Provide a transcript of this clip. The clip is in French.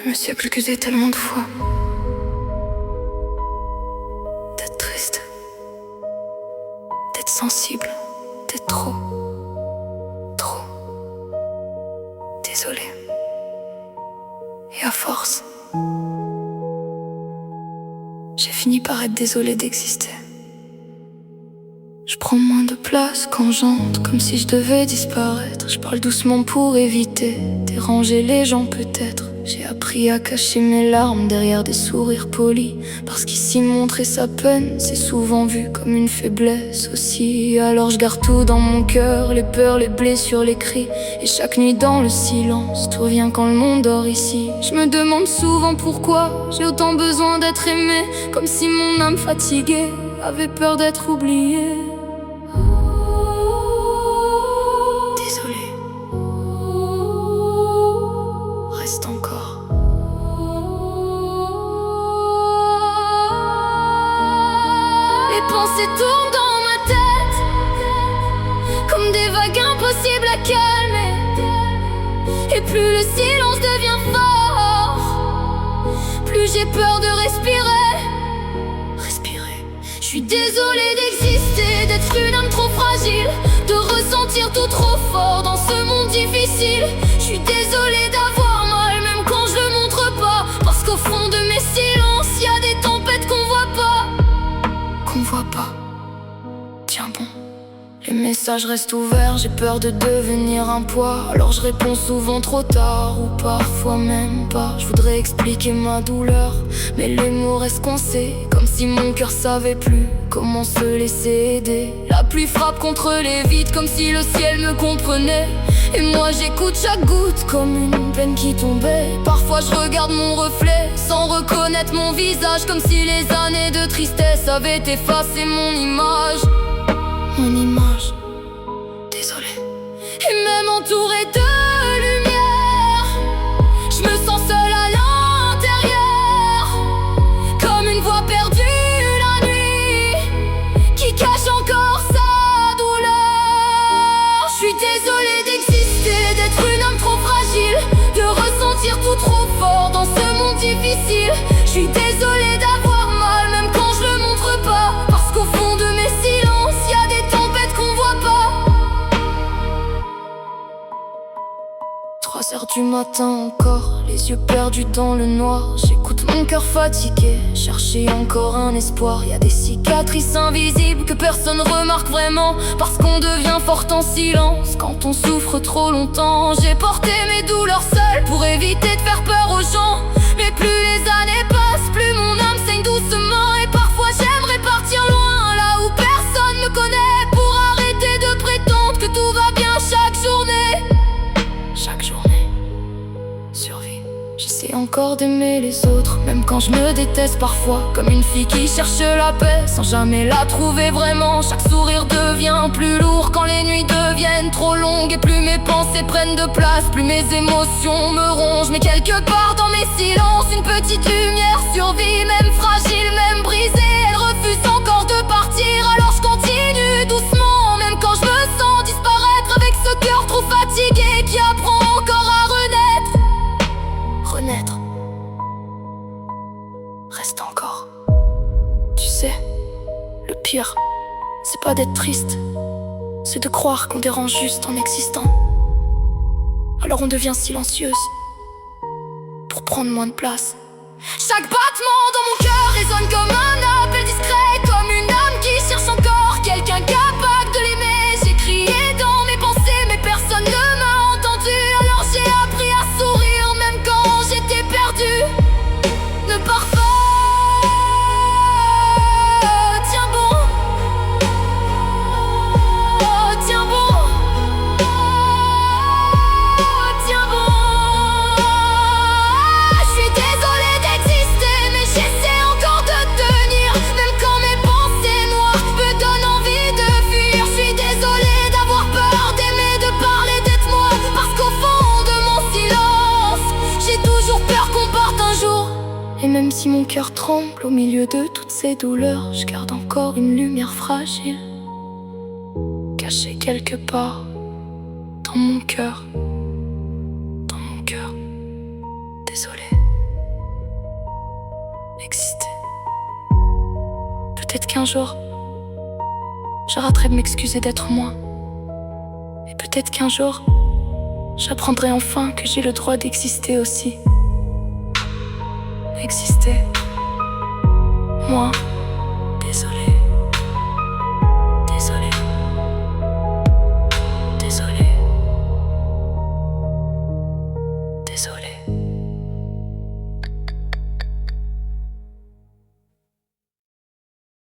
Je me suis accusée tellement de fois d'être triste, d'être sensible, d'être trop désolée. Et à force, j'ai fini par être désolée d'exister. Je prends moins de place quand j'entre, comme si je devais disparaître. Je parle doucement pour éviter déranger les gens peut-être. J'ai appris à cacher mes larmes derrière des sourires polis, parce qu'ici montrer sa peine, c'est souvent vu comme une faiblesse aussi. Alors je garde tout dans mon cœur, les peurs, les blessures, les cris. Et chaque nuit dans le silence, tout revient quand le monde dort ici. Je me demande souvent pourquoi j'ai autant besoin d'être aimé, comme si mon âme fatiguée avait peur d'être oubliée. Désolée, reste encore. Les pensées tournent dans ma tête comme des vagues impossibles à calmer. Et plus le silence devient fort, plus j'ai peur de respirer. Je suis désolée d'exister, d'être une âme trop fragile, de ressentir tout trop fort dans ce monde difficile. Je suis désolée d'avoir mal, même quand je le montre pas, parce qu'au fond de mes silences, y a des tempêtes qu'on voit pas. Tiens bon, les messages restent ouverts, j'ai peur de devenir un poids. Alors je réponds souvent trop tard, ou parfois même pas. Je voudrais expliquer ma douleur, mais les mots restent coincés, comme si mon cœur savait plus comment se laisser aider. La pluie frappe contre les vitres, comme si le ciel me comprenait. Et moi j'écoute chaque goutte comme une peine qui tombait. Parfois je regarde mon reflet sans reconnaître mon visage, comme si les années de tristesse avaient effacé mon image. Désolée. Et même entourée de lumière, je me sens seule à l'intérieur, comme une voix perdue la nuit, qui cache encore sa douleur. Je suis désolée d'exister, d'être une âme trop fragile, de ressentir tout trop fort dans ce monde difficile. Je suis désolée d'avoir mal, même quand je le montre pas, parce qu'au fond de mes silences, y a des tempêtes qu'on voit pas. 3 heures du matin encore, les yeux perdus dans le noir. J'écoute mon cœur fatigué, chercher encore un espoir. Y a des cicatrices invisibles que personne remarque vraiment, parce qu'on devient forte en silence quand on souffre trop longtemps. J'ai porté mes douleurs seule pour éviter de faire peur aux gens, mais plus les années passent, plus mon âme saigne doucement. Et parfois j'aimerais partir loin, là où personne me connaît, pour arrêter de prétendre que tout va bien chaque journée. Survie. J'essaie encore d'aimer les autres, même quand je me déteste parfois, comme une fille qui cherche la paix sans jamais la trouver vraiment. Chaque sourire devient plus lourd quand les nuits deviennent trop longues, et plus mes pensées prennent de place, plus mes émotions me rongent. Mais quelque part dans mes silences, une petite lumière survit, même fragile, même brisée. Elle refuse encore de partir, alors je continue doucement, même quand je me sens disparaître, avec ce cœur trop fatigué qui apprend encore à renaître. Reste encore. Tu sais, le pire, c'est pas d'être triste, c'est de croire qu'on dérange juste en existant. Alors on devient silencieuse pour prendre moins de place. Chaque battement dans mon cœur résonne comme un appel discret, comme une âme qui cherche encore quelqu'un capable de l'aimer. J'ai crié dans mes pensées, mais personne ne m'a entendu. Alors j'ai appris à sourire, même quand j'étais perdue. Ne pars pas, tiens bon. Oh, tiens bon. Oh, tiens bon. Je suis désolée d'exister, mais j'essaie encore de tenir, même quand mes pensées noires me donnent envie de fuir. Je suis désolée d'avoir peur d'aimer, de parler, d'être moi, parce qu'au fond de mon silence, j'ai toujours peur qu'on parte un jour. Et même si mon cœur tremble au milieu de toutes ces douleurs, je garde encore une lumière fragile, cachée quelque part dans mon cœur. Désolée. Peut-être qu'un jour, j'arrêterai de m'excuser d'être moi. Et peut-être qu'un jour, j'apprendrai enfin que j'ai le droit d'exister aussi. Exister. Moi, désolé. Désolé. Désolé.